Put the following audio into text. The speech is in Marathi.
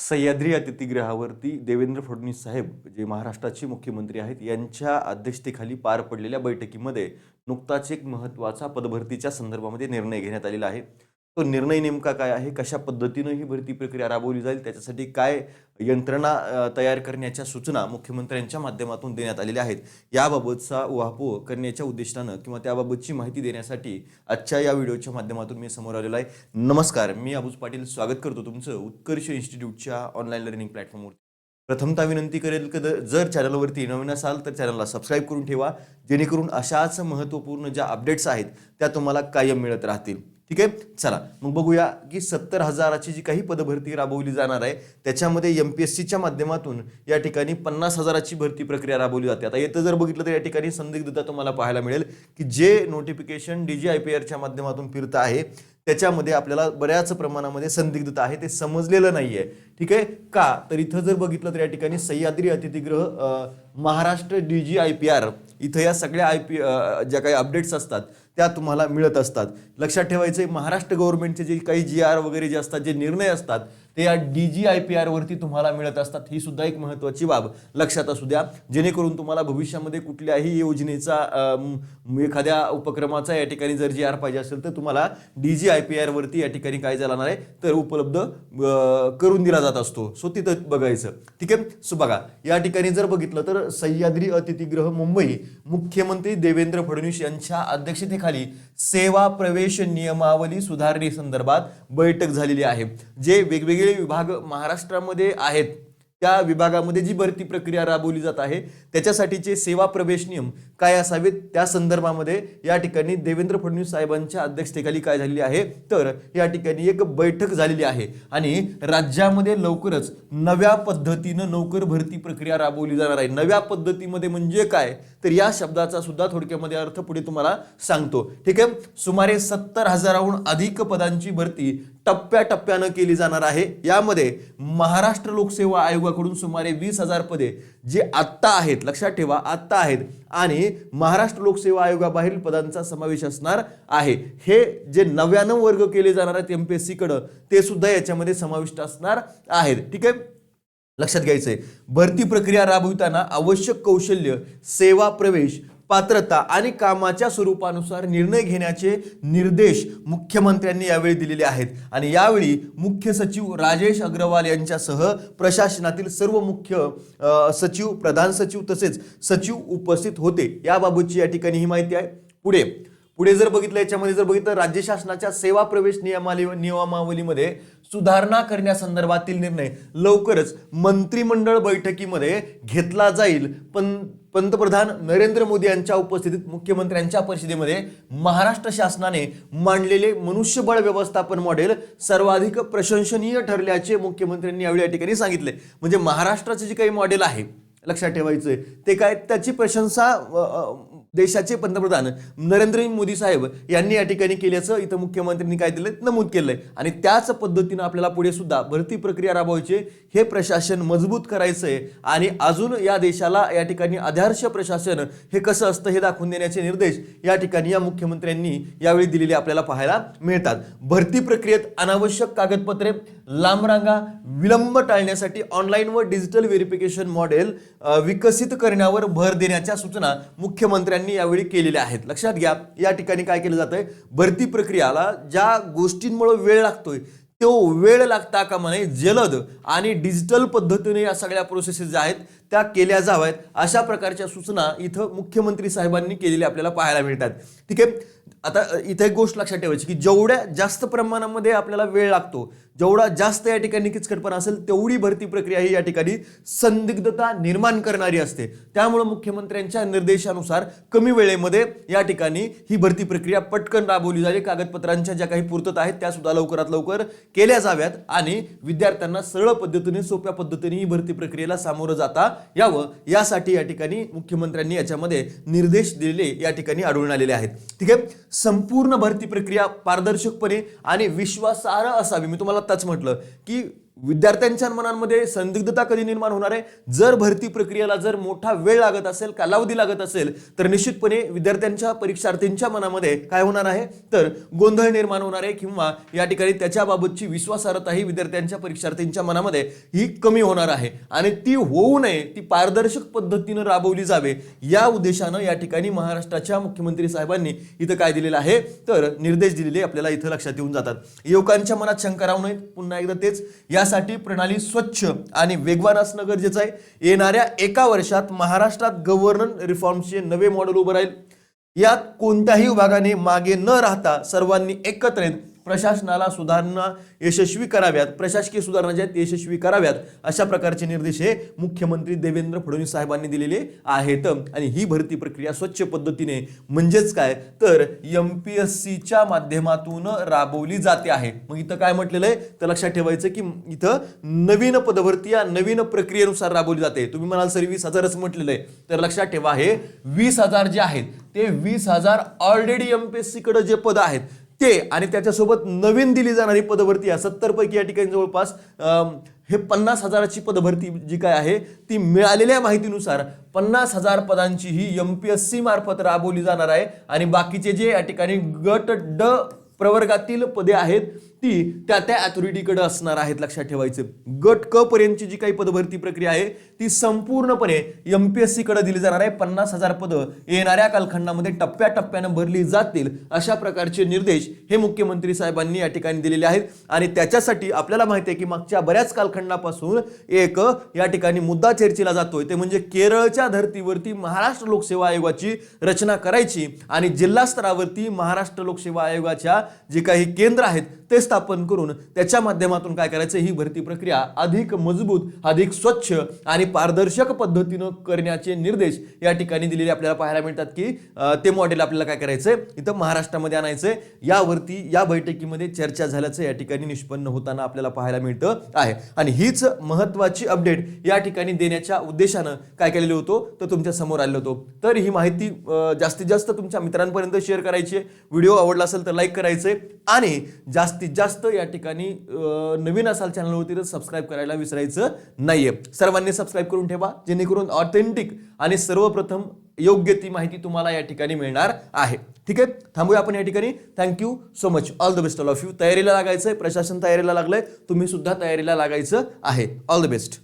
सह्याद्री अतिथीगृहावरती देवेंद्र फडणवीस साहेब जे महाराष्ट्राचे मुख्यमंत्री आहेत यांच्या अध्यक्षतेखाली पार पडलेल्या बैठकीमध्ये नुकताच एक महत्त्वाचा पदभरतीच्या संदर्भामध्ये निर्णय घेण्यात आलेला आहे. तो निर्णय नेमका काय आहे, कशा पद्धतीनं ही भरती प्रक्रिया राबवली जाईल, त्याच्यासाठी काय यंत्रणा तयार करण्याच्या सूचना मुख्यमंत्र्यांच्या माध्यमातून देण्यात आलेल्या आहेत, याबाबतचा उहापोह करण्याच्या उद्देशानं किंवा त्याबाबतची माहिती देण्यासाठी आजच्या या व्हिडिओच्या माध्यमातून मी समोर आलेलो आहे. नमस्कार, मी अबूज पाटील स्वागत करतो तुमचं उत्कर्ष इन्स्टिट्यूटच्या ऑनलाईन लर्निंग प्लॅटफॉर्मवर. प्रथमतः विनंती करेल की जर चॅनलवरती नवीन असाल तर चॅनलला सबस्क्राईब करून ठेवा, जेणेकरून अशाच महत्त्वपूर्ण ज्या अपडेट्स आहेत त्या तुम्हाला कायम मिळत राहतील. ठीक आहे, चला मग बघूया की 70,000ची जी काही पदभरती राबवली जाणार आहे त्याच्यामध्ये MPSCच्या माध्यमातून या ठिकाणी 50,000ची भरती प्रक्रिया राबवली जाते. आता येतं जर बघितलं तर या ठिकाणी संदिग्धता तुम्हाला पाहायला मिळेल की जे नोटिफिकेशन DGIPRच्या माध्यमातून फिरतं आहे त्याच्यामध्ये आपल्याला बऱ्याच प्रमाणामध्ये संदिग्धता आहे, ते समजलेलं नाहीये. ठीक आहे, का तर इथं जर बघितलं तर या ठिकाणी सह्याद्री अतिथीगृह महाराष्ट्र DGIPR इथं या सगळ्या ज्या काही अपडेट्स असतात त्या तुम्हाला मिळत असतात. लक्षात ठेवायचं, महाराष्ट्र गव्हर्नमेंटचे जे काही GR वगैरे जे असतात, जे निर्णय असतात ते या DGIPR वरती तुम्हाला मिळत असतात. ही सुद्धा एक महत्त्वाची बाब लक्षात असू द्या, जेणेकरून तुम्हाला भविष्यामध्ये कुठल्याही योजनेचा एखाद्या उपक्रमाचा या ठिकाणी जर GR पाहिजे असेल तर तुम्हाला DGIPR वरती या ठिकाणी काय जाणार आहे तर उपलब्ध करून दिला जात असतो. सो तिथं बघायचं. ठीक आहे, सो बघा या ठिकाणी जर बघितलं तर सह्याद्री अतिथीगृह मुंबई मुख्यमंत्री देवेंद्र फडणवीस यांच्या अध्यक्षतेखाली सेवा प्रवेश नियमावली सुधारणे संदर्भात बैठक झालेली आहे. जे वेगवेगळे विभाग महाराष्ट्रामध्ये आहेत त्या विभागामध्ये जी भरती प्रक्रिया राबवली जात आहे त्याच्यासाठीचे सेवा प्रवेश नियम काय असावेत त्या संदर्भामध्ये या ठिकाणी देवेंद्र फडणवीस साहेबांच्या अध्यक्षतेखाली काय झालेली आहे तर या ठिकाणी एक बैठक झालेली आहे. आणि राज्यामध्ये लवकरच नव्या पद्धतीनं नोकर भरती प्रक्रिया राबवली जाणार आहे. नव्या पद्धतीमध्ये म्हणजे काय तर या शब्दाचा सुद्धा थोडक्यामध्ये अर्थ पुढे तुम्हाला सांगतो. ठीक आहे, सुमारे 70,000हून अधिक पदांची भरती टप्प्याटप्प्यानं केली जाणार आहे. यामध्ये महाराष्ट्र लोकसेवा आयोगाकडून सुमारे 20,000 पदे जे आत्ता आहेत, लक्षात ठेवा आत्ता आहेत, आणि महाराष्ट्र लोकसेवा आयोगाबाहेरील पदांचा समावेश असणार आहे. हे जे नव्यानं वर्ग केले जाणार आहेत MPSC कडे ते सुद्धा याच्यामध्ये समाविष्ट असणार आहेत. ठीक आहे, लक्षात घ्यायचंय. भरती प्रक्रिया राबविताना आवश्यक कौशल्य, सेवा प्रवेश, पात्रता आणि कामाच्या स्वरूपानुसार निर्णय घेण्याचे निर्देश मुख्यमंत्र्यांनी यावेळी दिलेले आहेत. आणि यावेळी मुख्य सचिव राजेश अग्रवाल यांच्यासह प्रशासनातील सर्व मुख्य सचिव, प्रधान सचिव तसेच सचिव उपस्थित होते. याबाबतची या ठिकाणी ही माहिती आहे. पुढे जर बघितलं याच्यामध्ये जर बघितलं राज्य शासनाच्या सेवा प्रवेश नियमावलीमध्ये सुधारणा करण्यासंदर्भातील निर्णय लवकरच मंत्रिमंडळ बैठकीमध्ये घेतला जाईल. पंतप्रधान नरेंद्र मोदी यांच्या उपस्थितीत मुख्यमंत्र्यांच्या परिषदेमध्ये महाराष्ट्र शासनाने मांडलेले मनुष्यबळ व्यवस्थापन मॉडेल सर्वाधिक प्रशंसनीय ठरल्याचे मुख्यमंत्र्यांनी यावेळी या ठिकाणी सांगितले. म्हणजे महाराष्ट्राचे जे काही मॉडेल आहे लक्षात ठेवायचंय ते काय, त्याची प्रशंसा देशाचे पंतप्रधान नरेंद्र मोदी साहेब यांनी या ठिकाणी केल्याचं इथं मुख्यमंत्र्यांनी काय दिलं नमूद केलंय. आणि त्याच पद्धतीनं आपल्याला पुढे सुद्धा भरती प्रक्रिया राबवायची, हे प्रशासन मजबूत करायचंय आणि अजून या देशाला या ठिकाणी आदर्श प्रशासन हे कसं असतं हे दाखवून देण्याचे निर्देश या ठिकाणी या मुख्यमंत्र्यांनी यावेळी दिलेले आपल्याला पाहायला मिळतात. भरती प्रक्रियेत अनावश्यक कागदपत्रे, लांब रांगा, विलंब टाळण्यासाठी ऑनलाईन व डिजिटल व्हेरिफिकेशन मॉडेल विकसित करण्यावर भर देण्याच्या सूचना मुख्यमंत्र्यांनी यावेळी केलेल्या आहेत. लक्षात घ्या, या ठिकाणी काय केलं जातंय, भरती प्रक्रियाला ज्या गोष्टींमुळे वेळ लागतोय तो वेळ लागता कामा नये, जलद आणि डिजिटल पद्धतीने या सगळ्या प्रोसेसेस ज्या आहेत त्या केल्या जाव्यात अशा प्रकारच्या सूचना इथं मुख्यमंत्री साहेबांनी केलेल्या आपल्याला पाहायला मिळतात. ठीक आहे, आता इथे एक गोष्ट लक्षात ठेवायची की जेवढ्या जास्त प्रमाणामध्ये आपल्याला वेळ लागतो, जेवढा जास्त या ठिकाणी किचकटपणा असेल तेवढी भरती प्रक्रिया ही या ठिकाणी संदिग्धता निर्माण करणारी असते. त्यामुळे मुख्यमंत्र्यांच्या निर्देशानुसार कमी वेळेमध्ये या ठिकाणी ही भरती प्रक्रिया पटकन राबवली जावी. कागदपत्रांच्या ज्या काही पूर्तता आहेत त्या सुद्धा लवकरात लवकर केल्या जाव्यात आणि विद्यार्थ्यांना सरळ पद्धतीने, सोप्या पद्धतीने ही भरती प्रक्रियेला सामोरं जाता यावं यासाठी या ठिकाणी मुख्यमंत्र्यांनी याच्यामध्ये निर्देश दिलेले या ठिकाणी आढळून आलेले आहेत. ठीक आहे, संपूर्ण भरती प्रक्रिया पारदर्शकपणे आणि विश्वासार्ह असावी. मी तुम्हाला आताच म्हटलं की विद्यार्थ्यांच्या मनांमध्ये संदिग्धता कधी निर्माण होणार आहे? जर भरती प्रक्रियेला जर मोठा वेळ लागत असेल, कालावधी लागत असेल, तर निश्चितपणे विद्यार्थ्यांच्या परीक्षार्थींच्या मनामध्ये काय होणार आहे? तर गोंधळ निर्माण होणार आहे किंवा या ठिकाणी त्याच्याबाबतची विश्वासार्हताही विद्यार्थ्यांच्या परीक्षार्थींच्या मनामध्ये ही कमी होणार आहे आणि ती होऊ नये, ती पारदर्शक पद्धतीने राबवली जावे या उद्देशानं या ठिकाणी महाराष्ट्राच्या मुख्यमंत्री साहेबांनी इथं काय दिलेलं आहे? तर निर्देश दिलेले आपल्याला इथं लक्षात येऊन जातात. युवकांच्या मनात शंका राहू नये, पुन्हा एकदा तेच, यासाठी प्रणाली स्वच्छ आणि वेगवान असणं गरजेचं आहे. येणाऱ्या एका वर्षात महाराष्ट्रात गव्हर्नन्स रिफॉर्मचे नवे मॉडेल उभं राहील. यात कोणत्याही विभागाने मागे न राहता सर्वांनी एकत्र येत प्रशासनाला सुधारणा यशस्वी कराव्यात, प्रशासकीय सुधारणा ज्या यशस्वी कराव्यात, अशा प्रकारचे निर्देश हे मुख्यमंत्री देवेंद्र फडणवीस साहेबांनी दिलेले आहेत. आणि ही भरती प्रक्रिया स्वच्छ पद्धतीने म्हणजेच काय तर MPSCच्या माध्यमातून राबवली जाते आहे. मग इथं काय म्हटलेलं आहे तर लक्षात ठेवायचं की इथं नवीन पदभरती या नवीन प्रक्रियेनुसार राबवली जाते. तुम्ही म्हणाल सर 20,000च म्हटलेलं आहे, तर लक्षात ठेवा हे 20,000 जे आहेत ते 20,000 ऑलरेडी MPSC कडे जे पद आहेत ते आणि त्याच्यासोबत नवीन दिली जाणारी पदभरती आहे 70 पैकी या ठिकाणी जवळपास हे 50,000ची पदभरती जी काय आहे ती मिळालेल्या माहितीनुसार 50,000 पदांची ही MPSC मार्फत राबवली जाणार आहे. आणि बाकीचे जे या ठिकाणी गट ड प्रवर्गातील पदे आहेत ती त्या अथॉरिटीकडे असणार आहेत. लक्षात ठेवायचं गट क पर्यंतची जी काही पदभरती प्रक्रिया आहे ती संपूर्णपणे MPSC कडे दिली जाणार आहे. 50,000 पदं येणाऱ्या कालखंडामध्ये टप्प्याटप्प्याने भरली जातील अशा प्रकारचे निर्देश हे मुख्यमंत्री साहेबांनी या ठिकाणी दिलेले आहेत. आणि त्याच्यासाठी आपल्याला माहिती आहे की मागच्या बऱ्याच कालखंडापासून एक या ठिकाणी मुद्दा चर्चेला जातोय ते म्हणजे केरळच्या धर्तीवरती महाराष्ट्र लोकसेवा आयोगाची रचना करायची आणि जिल्हा स्तरावरती महाराष्ट्र लोकसेवा आयोगाच्या जे काही केंद्र आहेत ते स्थापन करून त्याच्या माध्यमातून काय करायचं ही भरती प्रक्रिया अधिक मजबूत, अधिक स्वच्छ आणि पारदर्शक पद्धतीने करण्याचे निर्देश या ठिकाणी दिलेले आपल्याला पाहायला मिळतात की ते मॉडेल आपल्याला काय करायचंय इथं महाराष्ट्रामध्ये आणायचंय. यावरती या बैठकीमध्ये चर्चा झाल्याचं या ठिकाणी निष्पन्न होताना आपल्याला पाहायला मिळतं आहे. आणि हीच महत्त्वाची अपडेट या ठिकाणी देण्याच्या उद्देशानं काय केलेलं होतं तर तुमच्या समोर आलेलं होतं. तर ही माहिती जास्तीत जास्त तुमच्या मित्रांपर्यंत शेअर करायची. व्हिडिओ आवडला असेल तर लाईक करायचे आणि जास्तीत जास्त या ठिकाणी नवीन असाल चॅनलवरती तर सबस्क्राईब करायला विसरायचं नाहीये. सर्वांनी सबस्क्राईब करून ठेवा जेणेकरून ऑथेंटिक आणि सर्वप्रथम योग्य ती माहिती तुम्हाला या ठिकाणी मिळणार आहे. ठीक आहे, थांबूया आपण या ठिकाणी. Thank you so much. All the best all of you. तयारीला लागायचंय, प्रशासन तयारीला लागलंय, तुम्ही सुद्धा तयारीला लागायचं आहे. All the best.